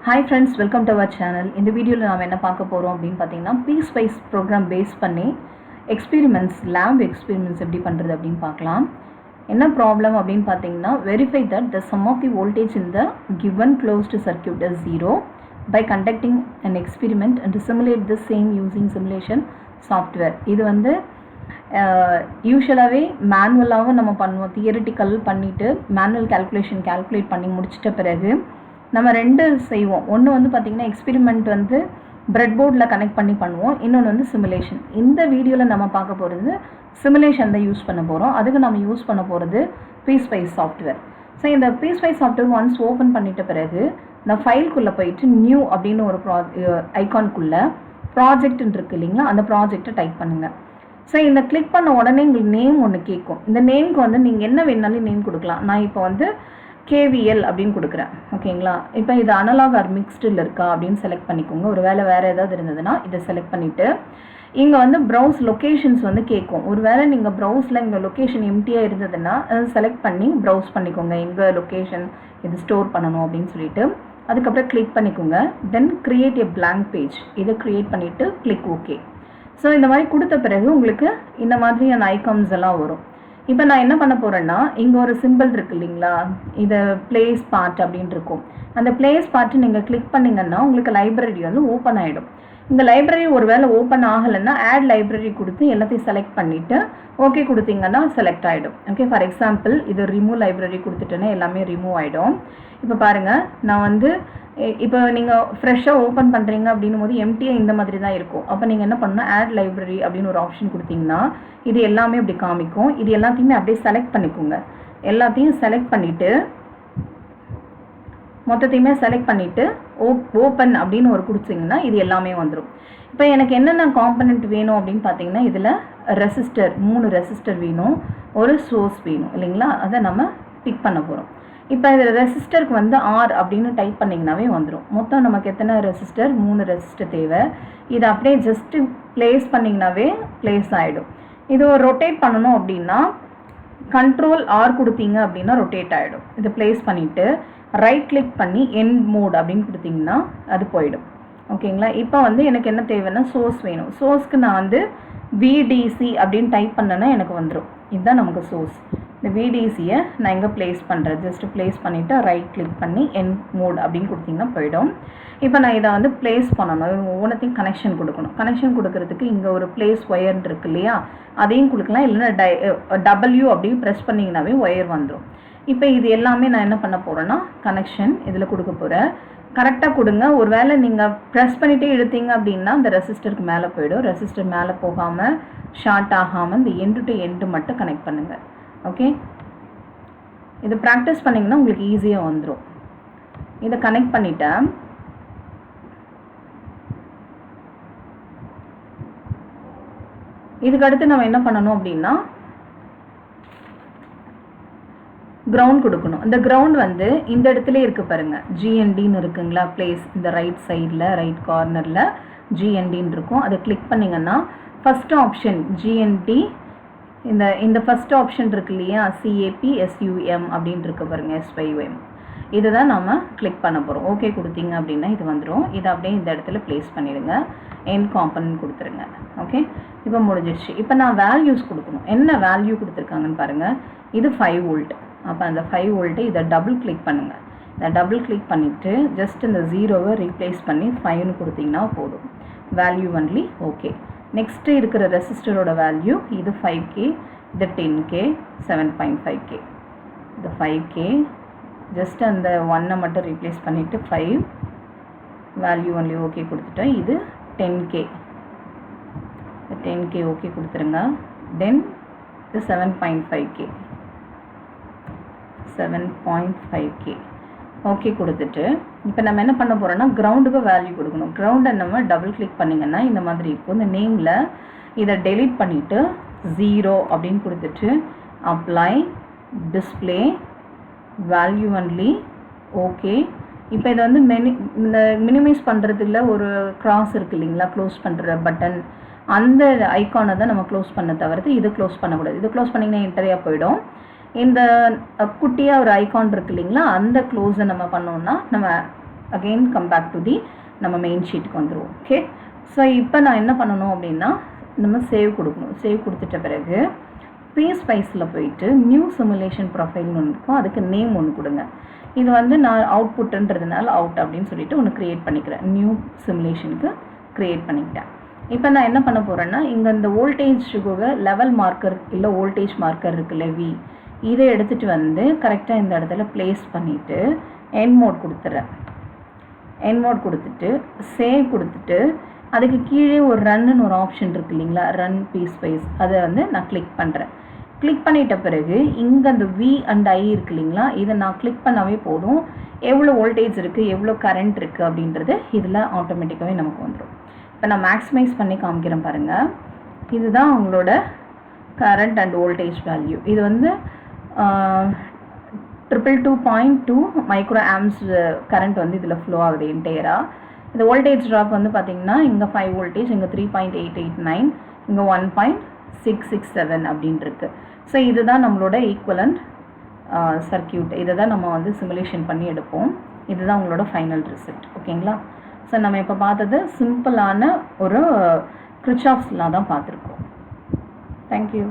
Hi friends, welcome to our channel. In the video la naam enna paaka porom appdin pathina piecewise program base panni experiments lab experiments eppadi pandrathu appdin paakalam. Enna problem appdin pathina verify that the sum of the voltage in the given closed circuit is 0 by conducting an experiment and simulate the same using simulation software. இது வந்து யூஷுவலாகவே மேனுவலாகவும் நம்ம பண்ணுவோம். Theoretical பண்ணிவிட்டு manual calculate பண்ணி முடிச்சிட்ட பிறகு நம்ம ரெண்டு செய்வோம். ஒன்று வந்து பார்த்திங்கன்னா எக்ஸ்பெரிமெண்ட் வந்து பிரெட் போர்டில் கனெக்ட் பண்ணி பண்ணுவோம். இன்னொன்று வந்து சிமுலேஷன். இந்த வீடியோவில் நம்ம பார்க்க போகிறது சிமுலேஷன் தான் யூஸ் பண்ண போகிறோம். அதுக்கு நம்ம யூஸ் பண்ண போகிறது பீஸ்வைஸ் சாஃப்ட்வேர். ஸோ இந்த பீஸ்வைஸ் சாஃப்ட்வேர் ஒன்ஸ் ஓப்பன் பண்ணிட்ட பிறகு இந்த ஃபைல்குள்ளே போயிட்டு நியூ அப்படின்னு ஒரு ஐகான்குள்ளே ப்ராஜெக்ட்னு இருக்குது இல்லைங்களா, அந்த ப்ராஜெக்டை டைப் பண்ணுங்கள். ஸோ இந்த கிளிக் பண்ண உடனே உங்களுக்கு நேம் ஒன்று கேட்கும். இந்த நேமுக்கு வந்து நீங்கள் என்ன வேணாலும் நேம் கொடுக்கலாம். நான் இப்போ வந்து KVL அப்படின்னு கொடுக்குறேன். ஓகேங்களா, இப்போ இது அனலாக் ஆர் மிக்ஸ்டில் இருக்கா அப்படின்னு செலக்ட் பண்ணிக்கோங்க. ஒரு வேளை வேறு ஏதாவது இருந்ததுன்னா இதை செலக்ட் பண்ணிவிட்டு இங்கே வந்து ப்ரௌஸ் லொக்கேஷன்ஸ் வந்து கேட்கும். ஒரு வேளை நீங்கள் ப்ரௌஸில் இங்கே லொக்கேஷன் எம்டியாக இருந்ததுன்னா அதை செலக்ட் பண்ணி ப்ரௌஸ் பண்ணிக்கோங்க, எங்கே லொக்கேஷன் இது ஸ்டோர் பண்ணணும் அப்படின்னு சொல்லிட்டு. அதுக்கப்புறம் கிளிக் பண்ணிக்கோங்க. Then create a blank page, இதை க்ரியேட் பண்ணிவிட்டு கிளிக் ஓகே. ஸோ இந்த மாதிரி கொடுத்த பிறகு உங்களுக்கு இந்த மாதிரியான ஐகான்ஸ் எல்லாம் வரும். இப்போ நான் என்ன பண்ண போகிறேன்னா இங்கே ஒரு சிம்பிள் இருக்குது இல்லைங்களா, இதை பிளேஸ் பார்ட் அப்படின்னு இருக்கும். அந்த பிளேஸ் பார்ட்டு நீங்கள் கிளிக் பண்ணிங்கன்னா உங்களுக்கு லைப்ரரி வந்து ஓப்பன் ஆகிடும். இந்த லைப்ரரி ஒரு வேளை ஓப்பன் ஆகலைன்னா ஆட் லைப்ரரி கொடுத்து எல்லாத்தையும் செலக்ட் பண்ணிவிட்டு ஓகே கொடுத்தீங்கன்னா செலக்ட் ஆகிடும். ஓகே, ஃபார் எக்ஸாம்பிள் இது ரிமூவ் லைப்ரரி கொடுத்துட்டேன்னா எல்லாமே ரிமூவ் ஆகிடும். இப்போ பாருங்கள், நான் வந்து இப்போ நீங்கள் ஃப்ரெஷ்ஷாக ஓப்பன் பண்ணுறீங்க அப்படின்னும் போது எம்டியாக இந்த மாதிரி தான் இருக்கும். அப்போ நீங்கள் என்ன பண்ணணும், ஆட் லைப்ரரி அப்படின்னு ஒரு ஆப்ஷன் கொடுத்தீங்கன்னா இது எல்லாமே அப்படி காமிக்கும். இது எல்லாத்தையுமே அப்படியே செலக்ட் பண்ணிக்கோங்க. எல்லாத்தையும் செலக்ட் பண்ணிவிட்டு மொத்தத்தையுமே செலக்ட் பண்ணிவிட்டு ஓப்பன் அப்படின்னு ஒரு கொடுத்தீங்கன்னா இது எல்லாமே வந்துடும். இப்போ எனக்கு என்னென்ன காம்பனண்ட் வேணும் அப்படின்னு பார்த்தீங்கன்னா இதில் ரெசிஸ்டர் 3 ரெசிஸ்டர் வேணும், ஒரு சோர்ஸ் வேணும் இல்லைங்களா, அதை நம்ம பிக் பண்ண போகிறோம். இப்போ இதில் ரெசிஸ்டருக்கு வந்து R அப்படின்னு டைப் பண்ணிங்கனாவே வந்துடும். மொத்தம் நமக்கு எத்தனை ரெசிஸ்டர், 3 ரெசிஸ்டர் தேவை. இதை அப்படியே ஜஸ்ட்டு ப்ளேஸ் பண்ணிங்கனாவே ப்ளேஸ் ஆகிடும். இது ஒரு ரொட்டேட் பண்ணணும் அப்படின்னா கண்ட்ரோல் R கொடுத்தீங்க அப்படின்னா ரொட்டேட் ஆகிடும். இதை ப்ளேஸ் பண்ணிவிட்டு ரைட் கிளிக் பண்ணி எண்ட் மோட் அப்படின்னு கொடுத்தீங்கன்னா அது போயிடும். ஓகேங்களா, இப்போ வந்து எனக்கு என்ன தேவைன்னா சோர்ஸ் வேணும். சோர்ஸ்க்கு நான் வந்து VDC அப்படின்னு டைப் பண்ணேன்னா எனக்கு வந்துடும். இதுதான் நமக்கு சோர்ஸ். இந்த VDCயை நான் எங்கே ப்ளேஸ் பண்ணுறேன், ஜஸ்ட்டு ப்ளேஸ் பண்ணிவிட்டு ரைட் கிளிக் பண்ணி எண்ட் மோட் அப்படின்னு கொடுத்தீங்கன்னா போயிடும். இப்போ நான் இதை வந்து ப்ளேஸ் பண்ணணும், ஒவ்வொன்றையும் கனெக்ஷன் கொடுக்கணும். கனெக்ஷன் கொடுக்கறதுக்கு இங்கே ஒரு ப்ளேஸ் ஒயர்ன்னு இருக்கு இல்லையா, அதையும் கொடுக்கலாம். இல்லைன்னா W அப்படின்னு ப்ரெஸ் பண்ணிங்கனாவே ஒயர் வந்துடும். இப்போ இது எல்லாமே நான் என்ன பண்ண போகிறேன்னா கனெக்ஷன் இதில் கொடுக்க போகிறேன். கரெக்டாக கொடுங்க. ஒரு வேளை நீங்கள் ப்ரெஸ் பண்ணிகிட்டே இழுத்தீங்க அப்படின்னா அந்த ரெசிஸ்டருக்கு மேலே போயிடும். ரெசிஸ்டர் மேலே போகாமல் ஷார்ட் ஆகாமல் இந்த எண்டு டு எண்டு மட்டும் கனெக்ட் பண்ணுங்கள். ஓகே, இதை ப்ராக்டிஸ் பண்ணிங்கன்னா உங்களுக்கு ஈஸியாக வந்துடும். இதை கனெக்ட் பண்ணிட்டேன். இதுக்கு அடுத்து நம்ம என்ன பண்ணணும் அப்படின்னா கிரவுண்ட் கொடுக்கணும். இந்த கிரவுண்ட் வந்து இந்த இடத்துல இருக்குது பாருங்கள், GNDன்னு இருக்குங்களா பிளேஸ். இந்த ரைட் சைடில் ரைட் கார்னரில் GNDன்னு இருக்கும். அதை கிளிக் பண்ணிங்கன்னா ஃபஸ்ட்டு ஆப்ஷன் GND, இந்த ஃபஸ்ட் ஆப்ஷன் இருக்கு இல்லையா, CAPSUM அப்படின்னு இருக்கு பாருங்கள், SYM. இதை தான் நம்ம கிளிக் பண்ண போகிறோம். ஓகே கொடுத்தீங்க அப்படின்னா இது வந்துடும். இதை அப்படியே இந்த இடத்துல ப்ளேஸ் பண்ணிவிடுங்க, எண்ட் காம்பனன்ட் கொடுத்துருங்க. ஓகே, இப்போ முடிஞ்சிடுச்சு. இப்போ நான் வேல்யூஸ் கொடுக்கணும். என்ன வேல்யூ கொடுத்துருக்காங்கன்னு பாருங்கள். இது 5 வோல்ட். அப்போ அந்த 5 வோல்ட்டு இதை டபுள் கிளிக் பண்ணுங்கள். இதை டபுள் கிளிக் பண்ணிவிட்டு ஜஸ்ட் இந்த 0வை ரீப்ளேஸ் பண்ணி 5ன்னு கொடுத்தீங்கன்னா போதும். Value only. ஓகே, நெக்ஸ்ட்டு இருக்கிற ரெசிஸ்டரோட வேல்யூ இது 5K, இது 10K, 7.5K, இது 5K. ஜஸ்ட் அந்த 1 மட்டும் ரீப்ளேஸ் பண்ணிவிட்டு 5 வேல்யூ ஒன்லி ஓகே கொடுத்துட்டேன். இது 10K, 10K ஓகே கொடுத்துருங்க. தென் இது 7.5K, 7.5K ஓகே கொடுத்துட்டு இப்போ நம்ம என்ன பண்ண போகிறோம்னா கிரவுண்டுக்கு வேல்யூ கொடுக்கணும். கிரவுண்டை நம்ம டபுள் கிளிக் பண்ணிங்கன்னா இந்த மாதிரி இருக்கும். இந்த நேமில் இதை டெலீட் பண்ணிவிட்டு 0 அப்படின்னு கொடுத்துட்டு apply display value only okay. இப்போ இதை வந்து இந்த மினிமைஸ் பண்ணுறதுல ஒரு கிராஸ் இருக்குது இல்லைங்களா, க்ளோஸ் பண்ணுற பட்டன், அந்த ஐக்கானை தான் நம்ம க்ளோஸ் பண்ண தவிர்த்து இதை க்ளோஸ் பண்ணக்கூடாது. இதை க்ளோஸ் பண்ணிங்கன்னா என்டரியாக போயிடும். இந்த குட்டியாக ஒரு ஐக்கான் இருக்கு இல்லைங்களா, அந்த க்ளோஸை நம்ம பண்ணோம்னா நம்ம again come back to the நம்ம மெயின் ஷீட்டுக்கு வந்துடுவோம். ஓகே, ஸோ இப்போ நான் என்ன பண்ணணும் அப்படின்னா நம்ம சேவ் கொடுக்கணும். சேவ் கொடுத்துட்ட பிறகு PSpiceல போயிட்டு நியூ சிமுலேஷன் ப்ரொஃபைல்னு ஒன்று இருக்கும், அதுக்கு நேம் ஒன்று கொடுங்க. இது வந்து நான் அவுட்புட்டுன்றதுனால அவுட் அப்படின்னு சொல்லிட்டு ஒன்று க்ரியேட் பண்ணிக்கிறேன். நியூ சிமுலேஷனுக்கு க்ரியேட் பண்ணிக்கிட்டேன். இப்போ நான் என்ன பண்ண போகிறேன்னா இங்கே இந்த வோல்டேஜுக்கு லெவல் மார்க்கர் இல்லை வோல்டேஜ் மார்க்கர் இருக்குல்ல V, இதை எடுத்துகிட்டு வந்து கரெக்டாக இந்த இடத்துல ப்ளேஸ் பண்ணிவிட்டு எண்ட் மோட் கொடுத்துட்றேன். எண்ட் மோட் கொடுத்துட்டு சேவ் கொடுத்துட்டு அதுக்கு கீழே ஒரு ரன்னு ஒரு ஆப்ஷன் இருக்குது இல்லைங்களா, ரன் PSpice, அதை வந்து நான் கிளிக் பண்ணுறேன். கிளிக் பண்ணிட்ட பிறகு இங்கே அந்த V and I இருக்கு இல்லைங்களா, இதை நான் கிளிக் பண்ணாவே போதும் எவ்வளோ வோல்டேஜ் இருக்குது எவ்வளோ கரண்ட் இருக்குது அப்படின்றது இதில் ஆட்டோமேட்டிக்காகவே நமக்கு வந்துடும். இப்போ நான் மேக்ஸிமைஸ் பண்ணி காமிக்கிறேன் பாருங்கள். இதுதான் உங்களோட கரண்ட் அண்ட் வோல்டேஜ் வேல்யூ. இது வந்து 222.2 மைக்ரோ ஆம்ஸ் கரண்ட் வந்து இதில் ஃப்ளோ ஆகுது என்டையராக. இந்த வோல்டேஜ் ட்ராப் வந்து பார்த்திங்கன்னா இங்கே 5 வோல்டேஜ், இங்கே 3.889, இங்கே 1.667 அப்படின்னு இருக்குது. ஸோ இதுதான் நம்மளோட ஈக்குவலண்ட் சர்க்கியூட். இதை தான் நம்ம வந்து சிமுலேஷன் பண்ணி எடுப்போம். இதுதான் உங்களோட ஃபைனல் ரிசல்ட். ஓகேங்களா? ஸோ நம்ம இப்போ பார்த்தது சிம்பிளான ஒரு கிர்ச்சாஃப்ஸ் லா தான் பார்த்துருக்கோம். தேங்க்யூ.